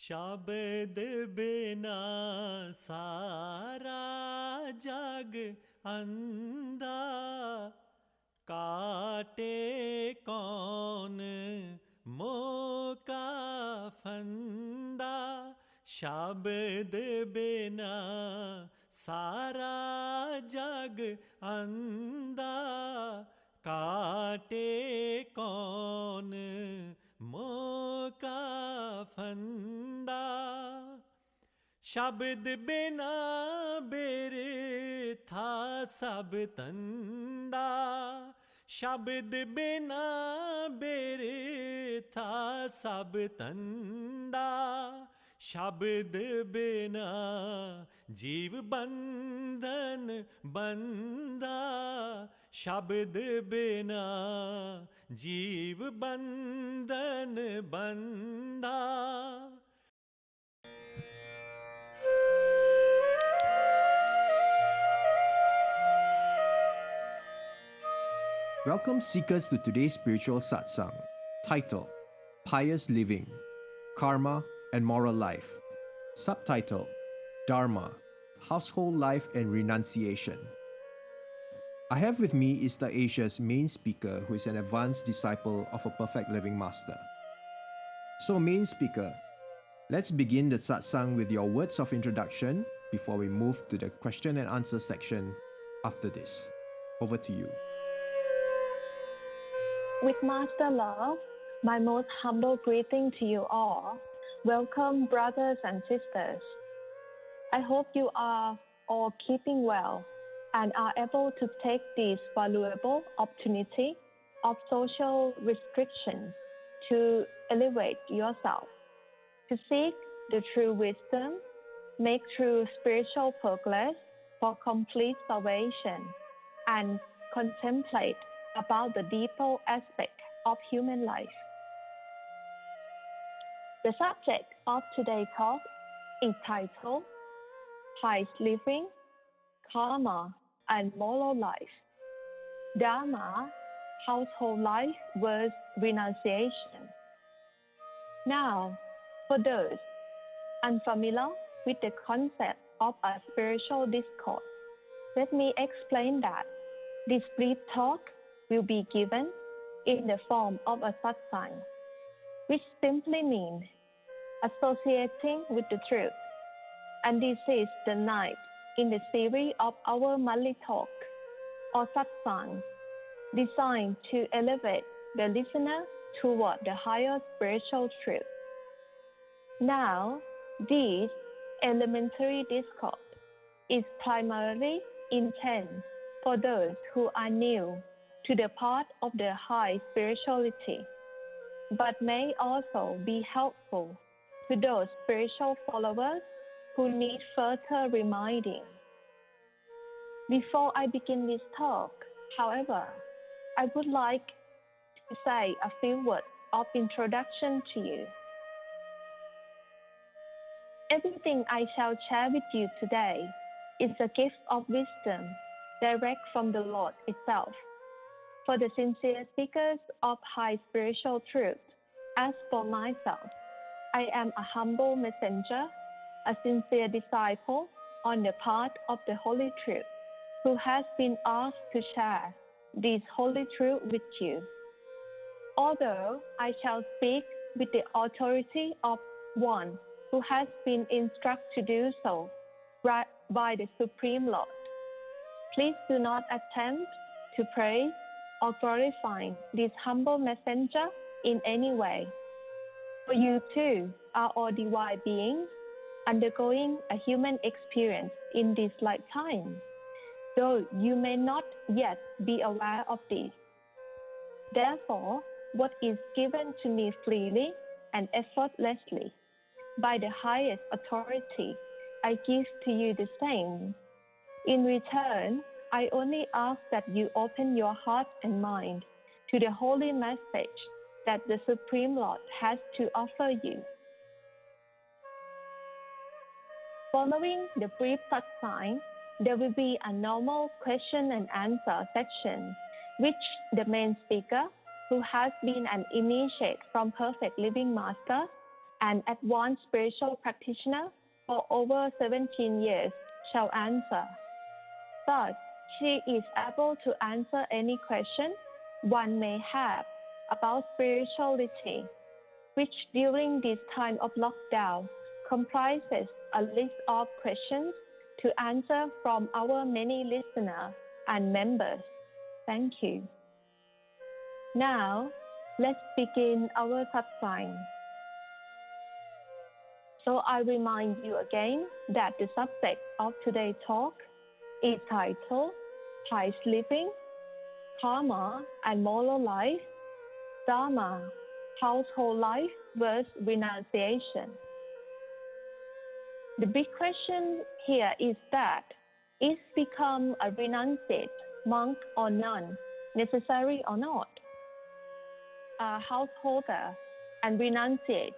शब्द बिना सारा जग अंधा, काटे कौन मोह का फंदा। शब्द बिना सारा जग अंधा, काटे कौन मोह का फंदा। शब्द बिना बिरथा सब तंदा, शब्द बिना बिरथा सब तंदा। शब्द बिना जीव बंधन बंधा, शब्द बिना जीव बंधन बंधा। Welcome seekers to today's spiritual satsang, titled Pious Living, Karma and Moral Life. Subtitle, Dharma, Household Life and Renunciation. I have with me East Asia's main speaker, who is an advanced disciple of a perfect living master. So main speaker, let's begin the satsang with your words of introduction before we move to the question and answer section after this. Over to you. With Master Love, my most humble greeting to you all. Welcome, brothers and sisters. I hope you are all keeping well and are able to take this valuable opportunity of social restriction to elevate yourself, to seek the true wisdom, make true spiritual progress for complete salvation, and contemplate about the deeper aspect of human life. The subject of today's talk is titled Pious Living, Karma and Moral Life. Dharma, Household Life versus Renunciation. Now, for those unfamiliar with the concept of a spiritual discourse, let me explain that this brief talk will be given in the form of a satsang, which simply means associating with the truth. And this is the ninth in the series of our monthly talk, or satsang, designed to elevate the listener toward the higher spiritual truth. Now, this elementary discourse is primarily intended for those who are new to the path of the high spirituality, but may also be helpful to those spiritual followers who need further reminding. Before I begin this talk, however, I would like to say a few words of introduction to you. Everything I shall share with you today is a gift of wisdom direct from the Lord itself. For the sincere seekers of high spiritual truth, as for myself, I am a humble messenger, a sincere disciple on the path of the Holy Truth, who has been asked to share this Holy Truth with you. Although I shall speak with the authority of one who has been instructed to do so by the Supreme Lord, please do not attempt to praise or glorify this humble messenger in any way. For you too are all divine beings undergoing a human experience in this lifetime, though you may not yet be aware of this. Therefore, what is given to me freely and effortlessly by the highest authority, I give to you the same. In return, I only ask that you open your heart and mind to the holy message that the Supreme Lord has to offer you. Following the brief satsang, there will be a normal question and answer section, which the main speaker, who has been an initiate from Perfect Living Master an advanced spiritual practitioner for over 17 years, shall answer. Thus, she is able to answer any question one may have about spirituality, which during this time of lockdown comprises a list of questions to answer from our many listeners and members. Thank you. Now, let's begin our satsang. So I remind you again that the subject of today's talk is titled Pious Living, Karma and Moral Life, Dharma, Household Life versus Renunciation. The big question here is that, is become a renunciate, monk or nun necessary or not? A householder and renunciate,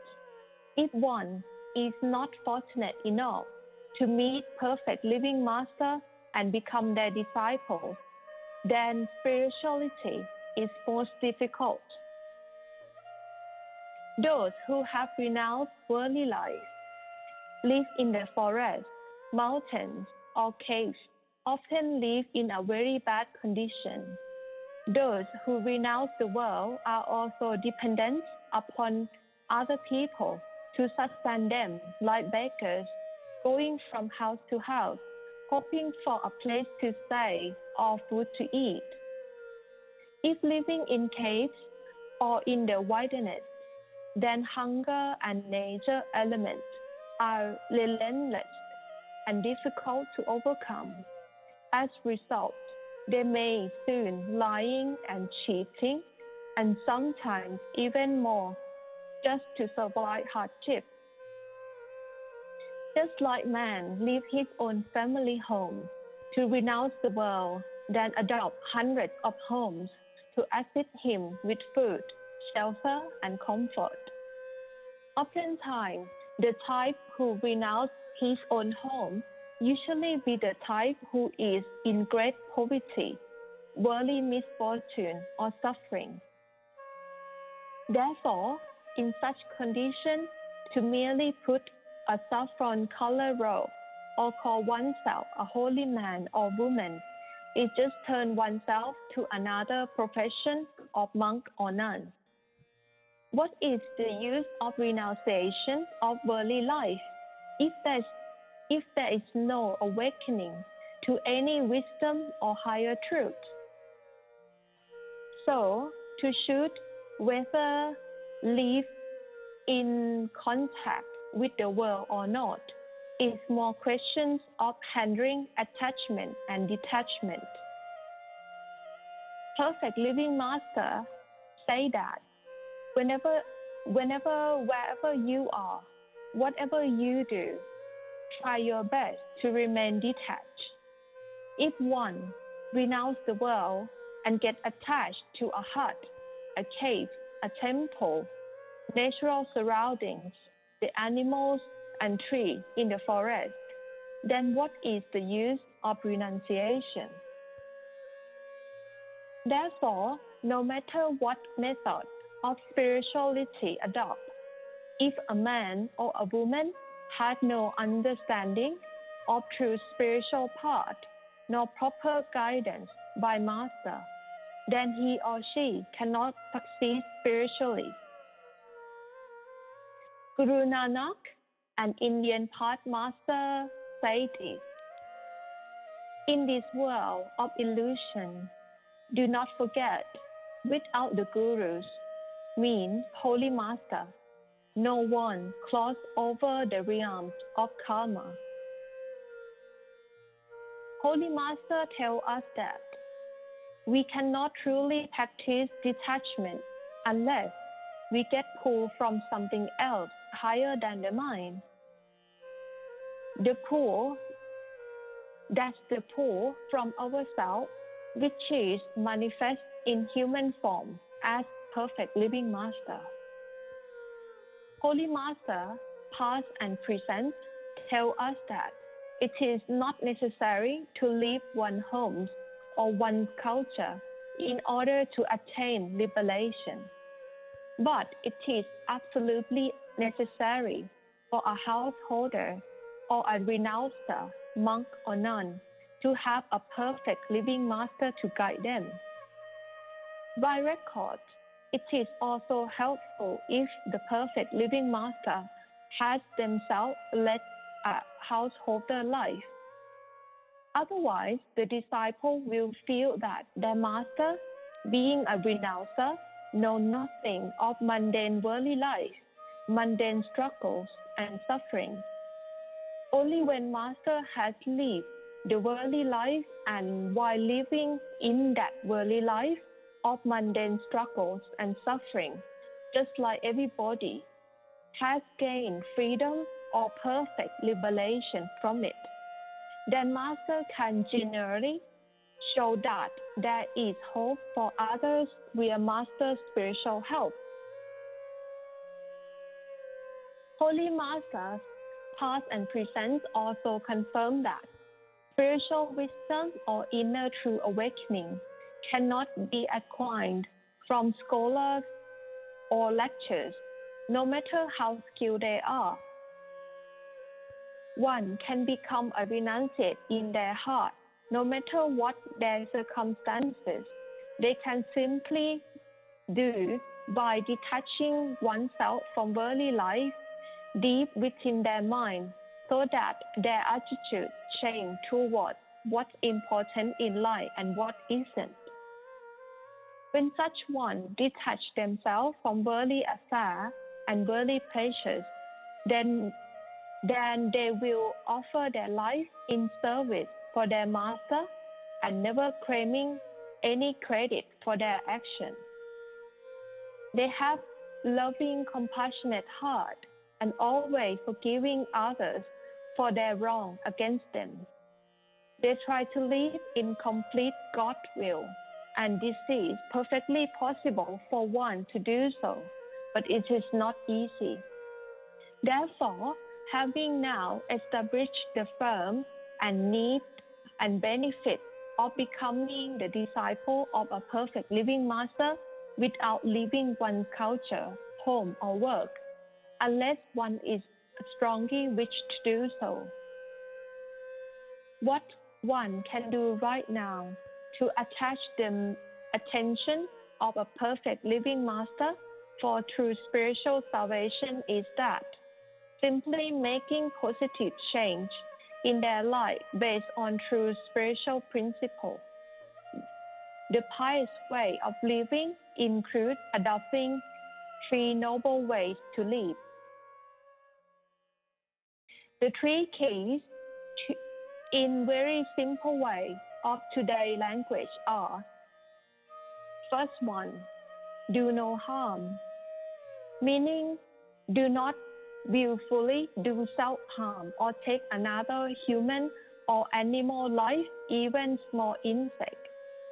if one is not fortunate enough to meet perfect living master and become their disciple, then spirituality is most difficult. Those who have renounced worldly life, live in the forest, mountains, or caves, often live in a very bad condition. Those who renounce the world are also dependent upon other people to sustain them, like beggars, going from house to house, hoping for a place to stay or food to eat. If living in caves or in the wilderness, then hunger and nature elements are relentless and difficult to overcome. As a result, they may soon lying and cheating, and sometimes even more, just to survive hardship. Just like man leaves his own family home to renounce the world, then adopt hundreds of homes to assist him with food, shelter, and comfort. Oftentimes, the type who renounce his own home usually be the type who is in great poverty, worldly misfortune, or suffering. Therefore, in such condition, to merely put a saffron color robe or call oneself a holy man or woman is just turn oneself to another profession of monk or nun. What is the use of renunciation of worldly life if there is no awakening to any wisdom or higher truth? So, to choose whether live in contact with the world or not is more questions of handling attachment and detachment. Perfect Living Master say that wherever, wherever you are, whatever you do, try your best to remain detached. If one renounce the world and get attached to a hut, a cave, a temple, natural surroundings, the animals and trees in the forest, then what is the use of renunciation? Therefore, no matter what method of spirituality adopt, if a man or a woman has no understanding of true spiritual path, no proper guidance by master, then he or she cannot succeed spiritually. Guru Nanak, an Indian path master, said this: in this world of illusion, do not forget, without the gurus, means holy master, no one cross over the realms of karma. Holy Master tells us that we cannot truly practice detachment unless we get pulled from something else higher than the mind. The pull, that's the pull from ourselves, which is manifest in human form as perfect living master. Holy Master, past and present, tell us that it is not necessary to leave one's home or one's culture in order to attain liberation, but it is absolutely necessary for a householder or a renouncer, monk or nun, to have a perfect living master to guide them. By record, it is also helpful if the perfect living master has themselves led a householder life. Otherwise, the disciple will feel that their master, being a renouncer, knows nothing of mundane worldly life, mundane struggles and suffering. Only when master has lived the worldly life and while living in that worldly life of mundane struggles and suffering, just like everybody, has gained freedom or perfect liberation from it, then master can generally show that there is hope for others via master's spiritual help. Holy Masters, past and present, also confirm that spiritual wisdom or inner true awakening cannot be acquired from scholars or lectures, no matter how skilled they are. One can become a renunciate in their heart, no matter what their circumstances. They can simply do by detaching oneself from worldly life deep within their mind, so that their attitude change towards what's important in life and what isn't. When such one detach themselves from worldly affairs and worldly pleasures, then they will offer their life in service for their master and never claiming any credit for their action. They have loving, compassionate heart and always forgiving others for their wrong against them. They try to live in complete God's will, and this is perfectly possible for one to do so, but it is not easy. Therefore, having now established the firm and need and benefit of becoming the disciple of a perfect living master without leaving one's culture, home, or work, unless one is strongly wished to do so. What one can do right now to attach the attention of a perfect living master for true spiritual salvation is that simply making positive change in their life based on true spiritual principles. The pious way of living includes adopting 3 noble ways to live. The 3 keys in very simple way of today's language are: first one, do no harm, meaning do not willfully do self-harm or take another human or animal life, even small insect,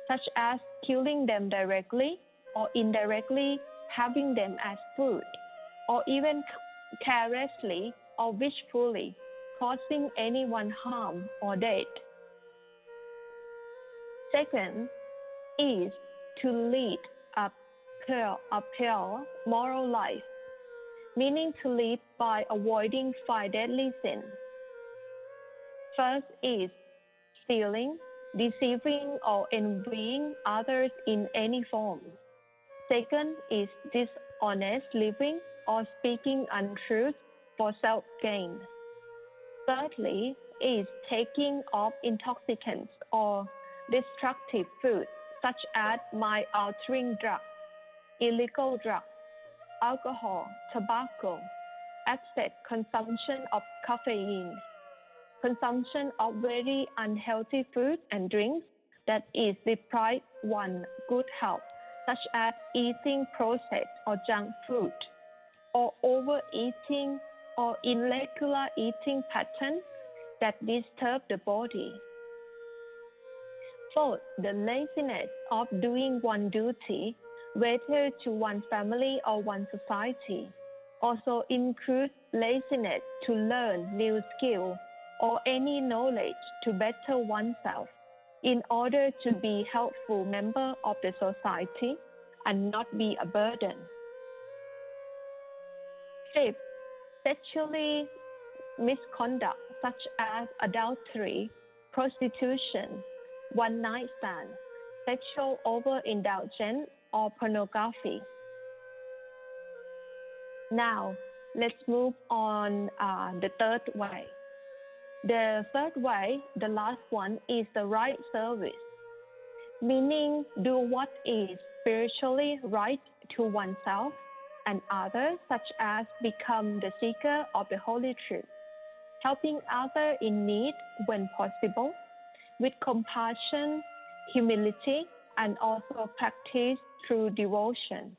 such as killing them directly or indirectly having them as food, or even carelessly or wishfully causing anyone harm or death. Second is to lead a pure moral life, meaning to live by avoiding 5 deadly sins. First is stealing, deceiving, or envying others in any form. Second is dishonest living or speaking untruth for self-gain. Thirdly is taking of intoxicants or destructive food, such as mind-altering drugs, illegal drugs, alcohol, tobacco, excess consumption of caffeine, consumption of very unhealthy food and drinks that is deprive one good health, such as eating processed or junk food, or overeating or irregular eating patterns that disturb the body. Fourth, the laziness of doing one duty, whether to one family or one society, also includes laziness to learn new skill or any knowledge to better oneself in order to be helpful member of the society and not be a burden. Fifth Sexually misconduct such as adultery, prostitution, one-night stand, sexual overindulgence, or pornography. Now, let's move on the third way. The third way, the last one, is the right service, meaning do what is spiritually right to oneself and others, such as become the seeker of the Holy Truth, helping others in need when possible, with compassion, humility, and also practice through devotion.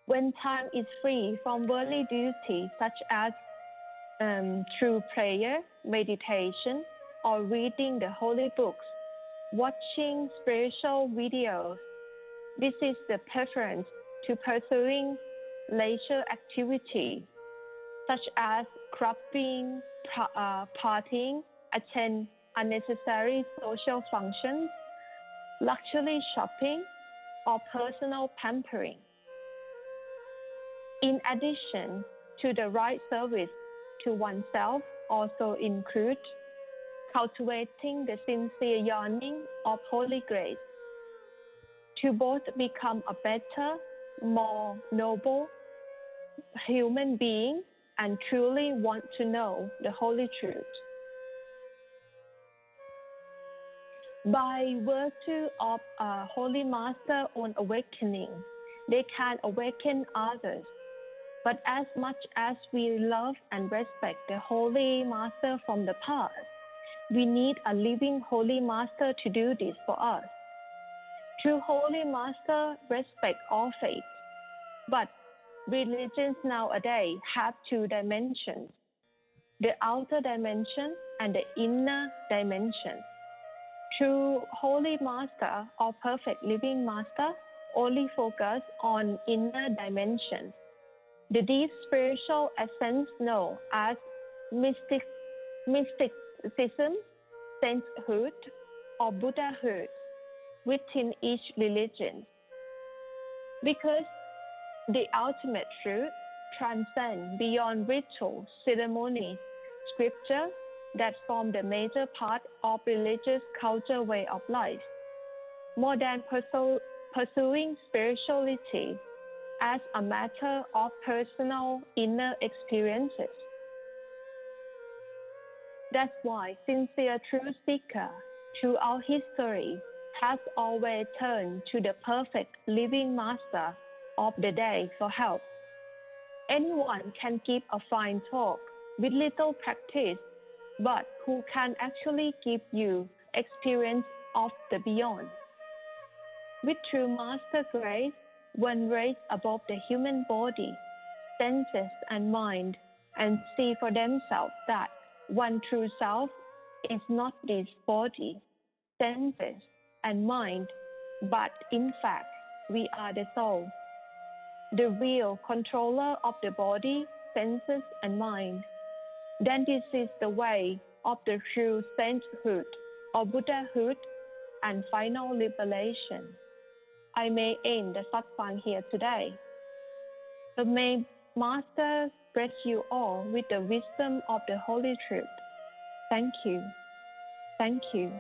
When time is free from worldly duties, such as through prayer, meditation, or reading the holy books, watching spiritual videos, this is the preference to pursuing leisure activity, such as clubbing, partying, attend unnecessary social functions, luxury shopping, or personal pampering. In addition to the right service to oneself, also include cultivating the sincere yearning of Holy Grace to both become a better, more noble human being and truly want to know the Holy Truth. By virtue of a Holy Master's own awakening, they can awaken others. But as much as we love and respect the Holy Master from the past, we need a living Holy Master to do this for us. True Holy Master respect all faiths, but religions nowadays have two dimensions, the outer dimension and the inner dimension. True Holy Master or Perfect Living Master only focus on inner dimension, the deep spiritual essence known as mysticism, sainthood, or Buddhahood within each religion. Because the ultimate truth transcends beyond ritual, ceremonies, scripture that form the major part of religious culture way of life, more than pursuing spirituality as a matter of personal inner experiences. That's why sincere truth seeker throughout history has always turned to the perfect living master of the day for help. Anyone can give a fine talk with little practice, but who can actually give you experience of the beyond. With true master grace, one raised above the human body, senses and mind, and see for themselves that one true self is not this body, senses, and mind, but in fact, we are the soul, the real controller of the body, senses, and mind. Then this is the way of the true sainthood or Buddhahood and final liberation. I may end the satsang here today. So may Master bless you all with the wisdom of the Holy Truth. Thank you. Thank you.